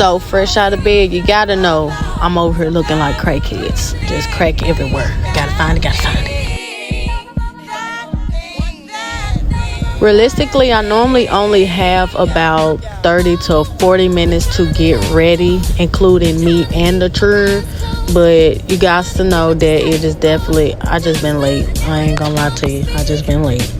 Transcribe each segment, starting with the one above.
So fresh out of bed, you gotta know I'm over here looking like crackheads. Just crack everywhere. Gotta find it. Realistically, I normally only have about 30 to 40 minutes to get ready, including me and the churn. But you guys to know that it is definitely, I just been late. I ain't gonna lie to you. I just been late.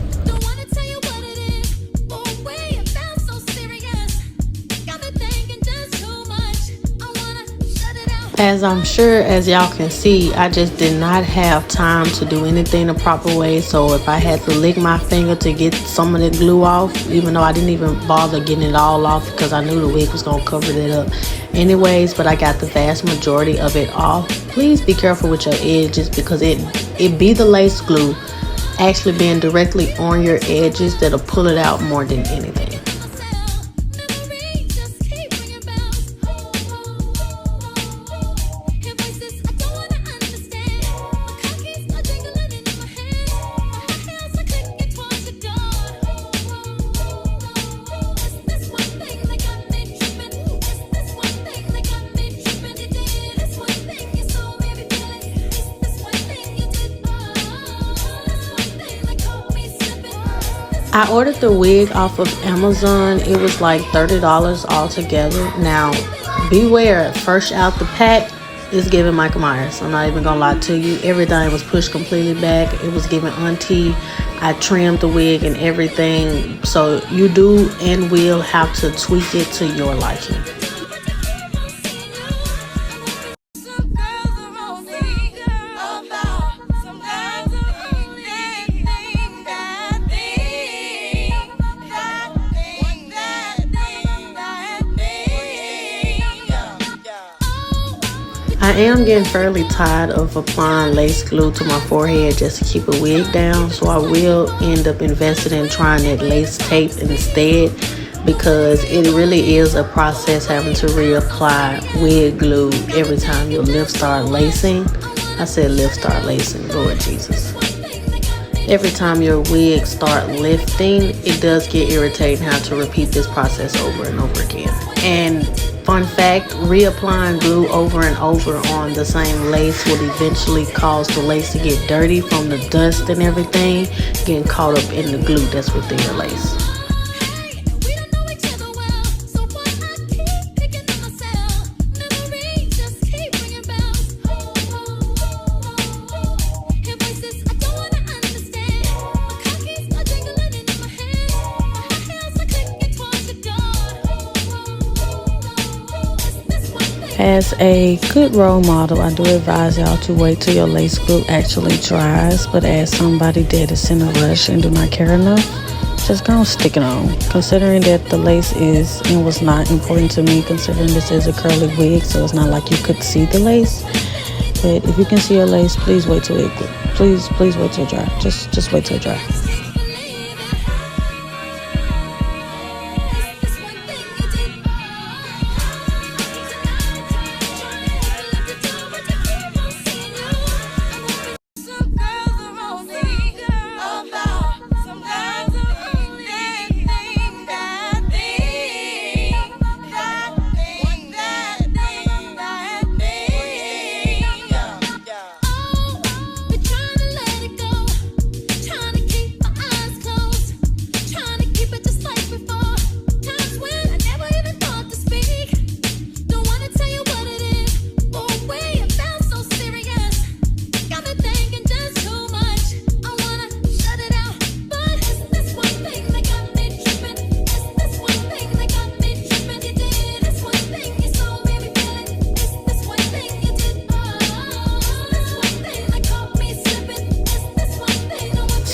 As I'm sure as y'all can see, I just did not have time to do anything the proper way. So if I had to lick my finger to get some of the glue off, even though I didn't even bother getting it all off because I knew the wig was going to cover it up anyways, but I got the vast majority of it off. Please be careful with your edges because it be the lace glue actually being directly on your edges that'll pull it out more than anything. I ordered the wig off of Amazon. It was like $30 altogether. Now, beware, fresh out the pack is giving Michael Myers. I'm not even gonna lie to you. Everything was pushed completely back. It was giving auntie. I trimmed the wig and everything. So you do and will have to tweak it to your liking. I am getting fairly tired of applying lace glue to my forehead just to keep a wig down, so I will end up investing in trying that lace tape instead because it really is a process having to reapply wig glue every time your lips start lacing. I said lips start lacing, Lord Jesus. Every time your wig start lifting, it does get irritating how to repeat this process over and over again. And fun fact, reapplying glue over and over on the same lace will eventually cause the lace to get dirty from the dust and everything getting caught up in the glue that's within your lace. As a good role model, I do advise y'all to wait till your lace glue actually dries, but as somebody that is in a rush and do not care enough, just go stick it on. Considering that the lace is and was not important to me, considering this is a curly wig, so it's not like you could see the lace. But if you can see your lace, please wait till it please wait till it dry. Just wait till it dry.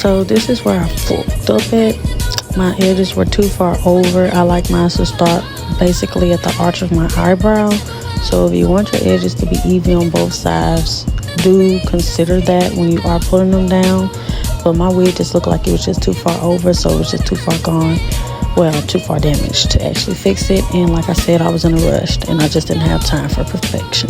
So this is where I fucked up at. My edges were too far over. I like mine to start basically at the arch of my eyebrow. So if you want your edges to be even on both sides, do consider that when you are pulling them down. But my wig just looked like it was just too far over, so it was just too far gone. Well, too far damaged to actually fix it. And like I said, I was in a rush and I just didn't have time for perfection.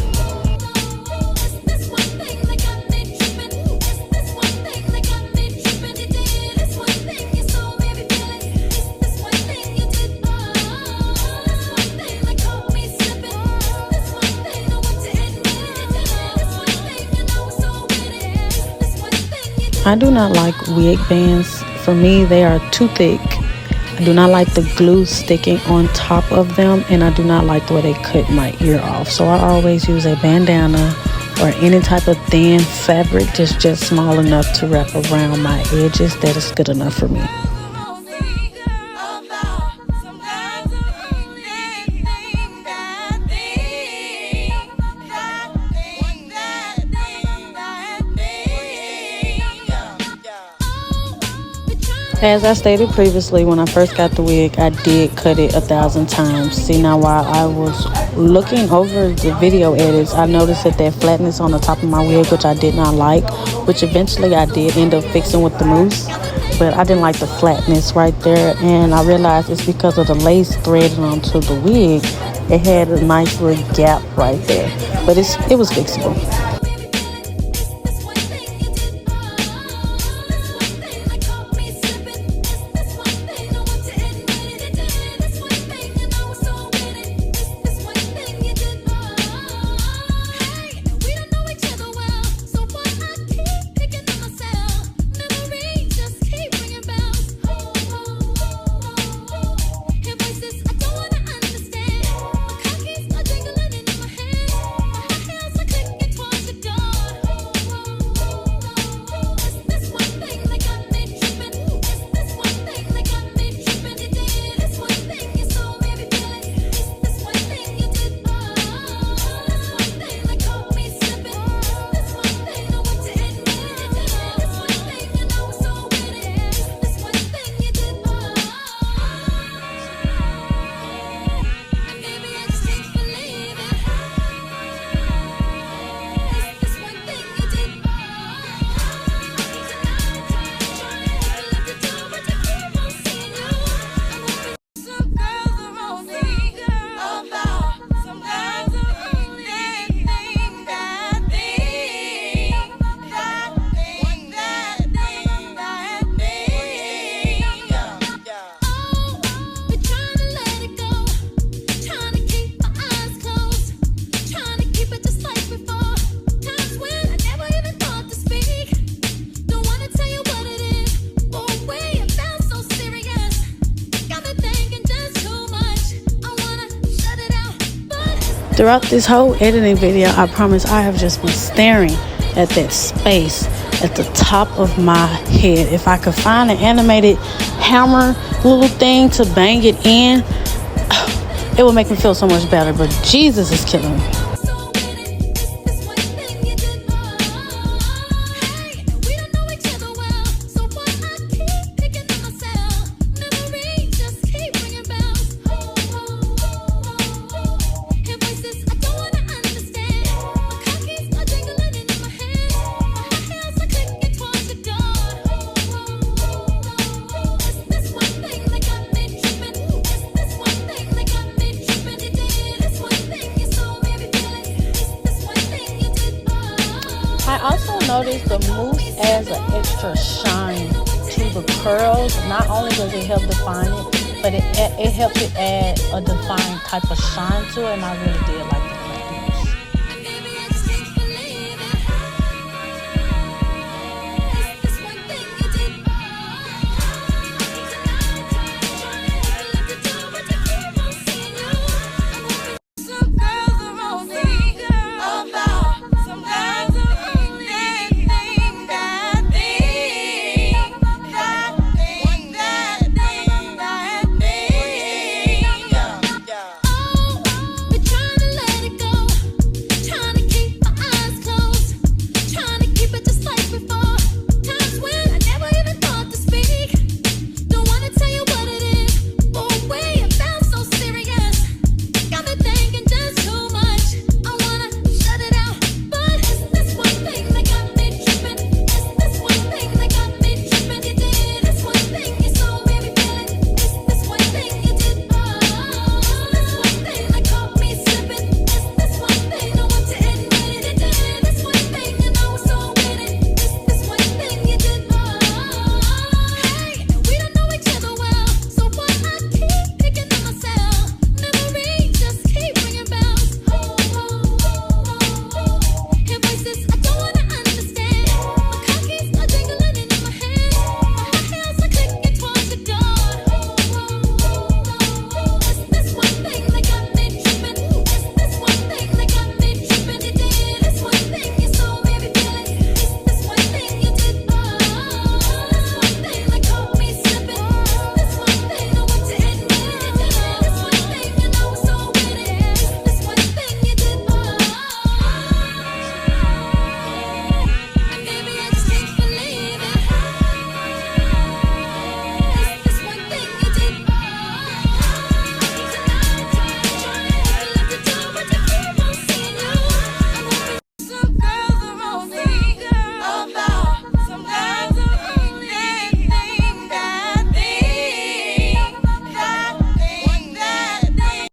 I do not like wig bands. For me, they are too thick. I do not like the glue sticking on top of them, and I do not like the way they cut my ear off. So I always use a bandana or any type of thin fabric just small enough to wrap around my edges. That is good enough for me. As I stated previously, when I first got the wig, I did cut it 1,000 times. See, now while I was looking over the video edits, I noticed that flatness on the top of my wig, which I did not like, which eventually I did end up fixing with the mousse. But I didn't like the flatness right there, and I realized it's because of the lace threaded onto the wig. It had a nice little gap right there, but it was fixable. Throughout this whole editing video, I promise I have just been staring at that space at the top of my head. If I could find an animated hammer little thing to bang it in, it would make me feel so much better. But Jesus is killing me. I also noticed the mousse adds an extra shine to the curls. Not only does it help define it, but it helps it add a defined type of shine to it, and I really did like